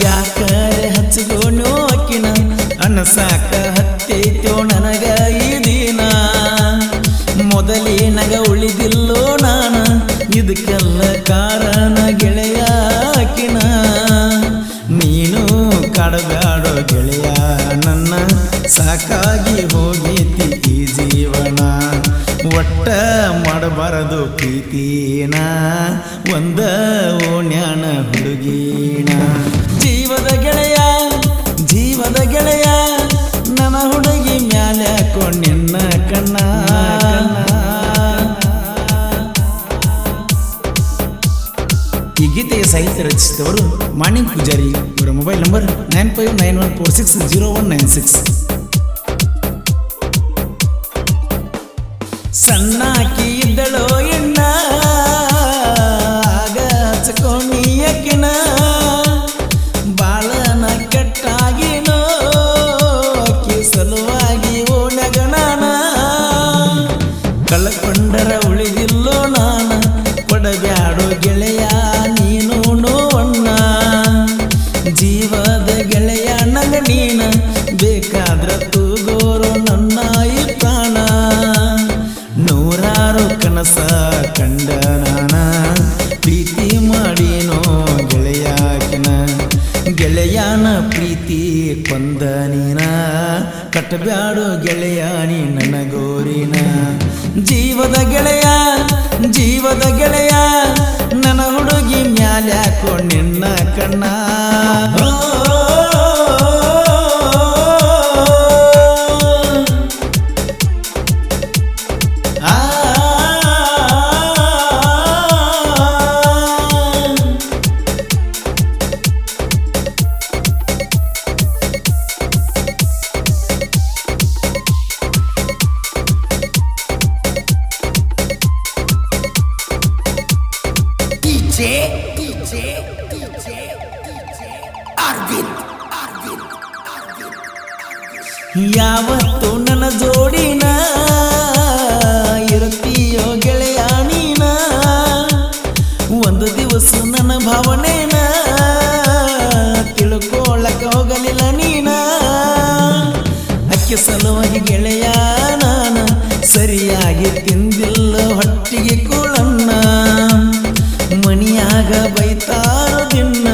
ಯಾಕರೆ ಹಚ್ಚಿಗೋಣೋ ಅಕ್ಕಿನ ಅನಸಾಕ ಹತ್ತೈತೋ ನನಗ ಈ ದಿನ ಮೊದಲಿನಗ ಉಳಿದಿಲ್ಲೋ ನಾನ ಇದಕ್ಕೆಲ್ಲ ಕಾರಣ ಗೆಳೆಯ ಅಕ್ಕಿನ ನೀನು ಕಾಡಬ್ಯಾಡೋ ಗೆಳೆಯ ನನ್ನ ಸಾಕಾಗಿ ಹೋಗೈತಿ ಈ ಜೀವನ ಒಟ್ಟ ಮಾಡಬಾರದು ಪ್ರೀತಿನ ಒಂದ ಓಣ್ಯಾನ ಹುಡುಗಿನ ಜೀವದ ಗೆಳೆಯ ನನ್ನ ಹುಡುಗಿ ಮ್ಯಾಲೆ ಕೊಂಡಿನ್ನ ಕಣ್ಣ ಈ ಗೀತೆಯ ಸಾಹಿತ್ಯ ರಚಿಸಿದವರು ಮಾಣಿಕ್ ಪೂಜಾರಿ. ಇವರ ಮೊಬೈಲ್ ನಂಬರ್ 9591460196. ಸಣ್ಣಾಕಿ ಇದ್ದಳೋ ಎಣ್ಣ ಆಗ ಹಚ್ಕೊಂಡಿಯಕಿನ ಬಾಳನ ಕೆಟ್ಟಾಗಿನೋ ಅಕ್ಕಿ ಸಲುವಾಗಿ ಓಣಗಣನ ಕಳ್ಕೊಂಡರ ಉಳಿದಿಲ್ಲೋ ನಾನ ಕೊಡಬ್ಯಾಡೋ ಗೆಳೆಯ ನೀನು ನೋವಣ್ಣ ಜೀವದ ಗೆಳೆಯ ನಂಗ ನೀನ ಬೇಕಾದ್ರ ತೂಗೋರು ನನ್ನ ಈ ಪ್ರಾಣ ನೂರಾರು ಕನಸ ಕಂಡ ನಾನ ಪ್ರೀತಿ ಮಾಡಿನೋ ಗೆಳೆಯನ ಪ್ರೀತಿ ಕೊಂದ ನೀನ ಕಟ್ಟಬ್ಯಾಡೋ ಗೆಳೆಯ ನೀ ನನ್ನ ಗೋರಿನ ಜೀವದ ಗೆಳೆಯ ನನ್ನ ಹುಡುಗಿ ಮ್ಯಾಲ್ಯಾಕೋ ನಿನ್ನ ಕಣ್ಣ ಯಾವತ್ತು ನನ್ನ ಜೋಡಿನ ಇರುತ್ತೀಯೋ ಗೆಳೆಯ ನೀನ ಒಂದು ದಿವಸ ನನ್ನ ಭಾವನೆನ ತಿಳ್ಕೊಳ್ಳಕ ಹೋಗಲಿಲ್ಲ ನೀನ ಅಕ್ಕಿ ಸಲುವಾಗಿ ಗೆಳೆಯ ನಾನ ಸರಿಯಾಗಿ ತಿಂದಿಲ್ಲ ಹೊಟ್ಟಿಗೆ ಕೂಳನ್ನ ಮನಿಯಾಗ ಬೈತಾರೋ ದಿನ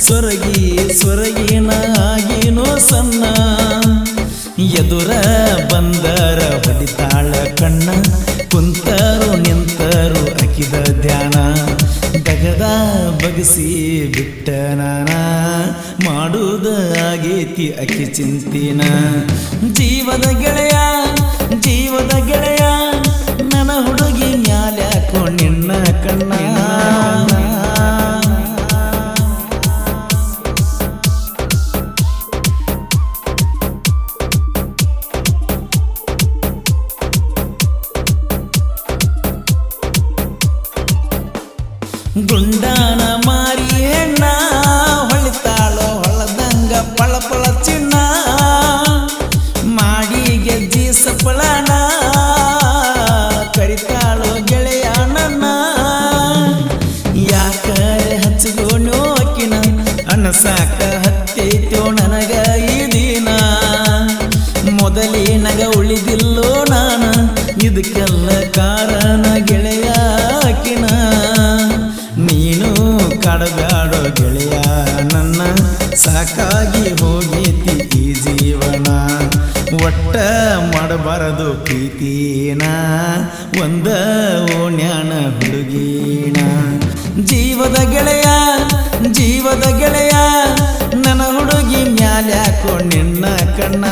ಸೊರಗಿನ ಆಗಿನೋ ಸಣ್ಣ ಎದುರ ಬಂದರ ಹೊಡಿತಾಳ ಕಣ್ಣ ಕುಂತರು ನಿಂತರು ಅಕಿದ ಧ್ಯಾನ ದಗದ ಬಗಸಿ ಬಿಟ್ಟ ನಾನ ಮಾಡುವುದ ಆಗೇತಿ ಅಕ್ಕಿ ಚಿಂತಿನ ಜೀವದ ಗೆಳೆಯ ನನ್ನ ಹುಡುಗಿ ಮ್ಯಾಲ್ಯಾಕೋ ನಿನ್ನ ಕಣ್ಣ ಗುಂಡಾನ ಮಾರಿ ಹೆಣ್ಣ ಹೊಳಿತಾಳೋ ಹೊಳದಂಗ ಪಳಪಳ ಚಿನ್ನ ಮಾಡಿ ಗೆಜ್ಜಿ ಸಪ್ಪಳನ ಕರಿತಾಳೋ ಗೆಳೆಯ ನನ್ನ ಯಾಕರೆ ಹಚ್ಚಿಗೋಣೋ ಅಕ್ಕಿನ ಅನಸಾಕ ಹತ್ತೈತೋ ನನಗ ಈ ದಿನ ಮೊದಲಿನಗ ಉಳಿದಿಲ್ಲೋ ನಾನ ಇದಕ್ಕೆಲ್ಲ ಕಾರಣ ಗೆಳೆಯ ಅಕ್ಕಿನ ನೀನು ಕಾಡಬ್ಯಾಡೋ ಗೆಳೆಯ ನನ್ನ ಸಾಕಾಗಿ ಹೋಗೈತಿ ಈ ಜೀವನ ಒಟ್ಟ ಮಾಡಬಾರದು ಪ್ರೀತಿನ ಒಂದ ಓಣ್ಯಾನ ಹುಡುಗಿನ ಜೀವದ ಗೆಳೆಯ ನನ್ನ ಹುಡುಗಿ ಮ್ಯಾಲ್ಯಾಕೋ ನಿನ್ನ ಕಣ್ಣ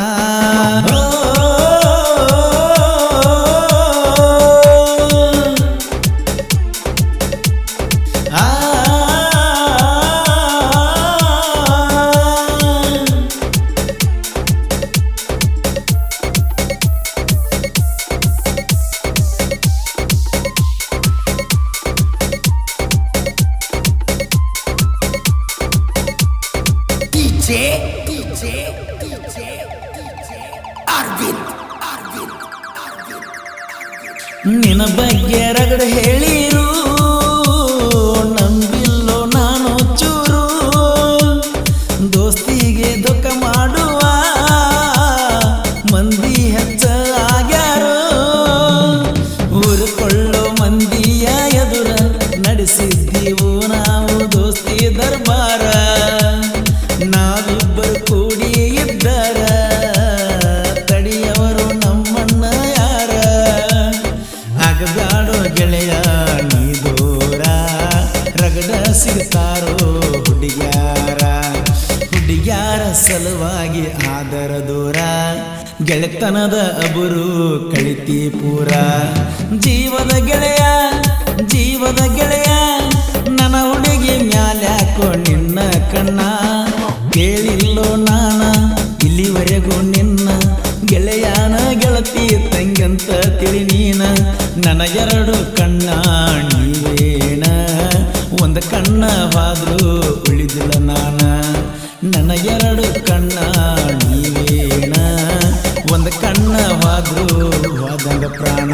ನಿನ್ನ ಬಗ್ಗೆ ರಗಡ ಹೇಳಿರು ನಂಬಿಲ್ಲೋ ನಾನು ಚೂರು ಯಾರ ಸಲುವಾಗಿ ಆದರ ದೂರ ಗೆಳೆತನದ ಅಬುರು ಕಳಿತಿ ಪೂರ ಜೀವದ ಗೆಳೆಯ ನನ್ನ ಹುಡುಗಿ ಮ್ಯಾಲ್ಯಾಕೋ ನಿನ್ನ ಕಣ್ಣ ಕೇಳಿಲ್ಲೋ ನಾನ ಇಲ್ಲಿವರೆಗೂ ನಿನ್ನ ಗೆಳೆಯನ ಗೆಳತಿ ತಂಗಂತ ತಿಳಿ ನೀನ ನನ್ನ ಎರಡು ಕಣ್ಣ ನೀವೇನ ಒಂದು ಕಣ್ಣ ಹಾದ್ರು ಉಳಿದಿಲ್ಲ ನಾನ ನನ್ನ ಎರಡು ಕಣ್ಣ ನೀವೇನ ಒಂದು ಕಣ್ಣ ಹಾದ್ರು ಹೋದಂಗ ಪ್ರಾಣ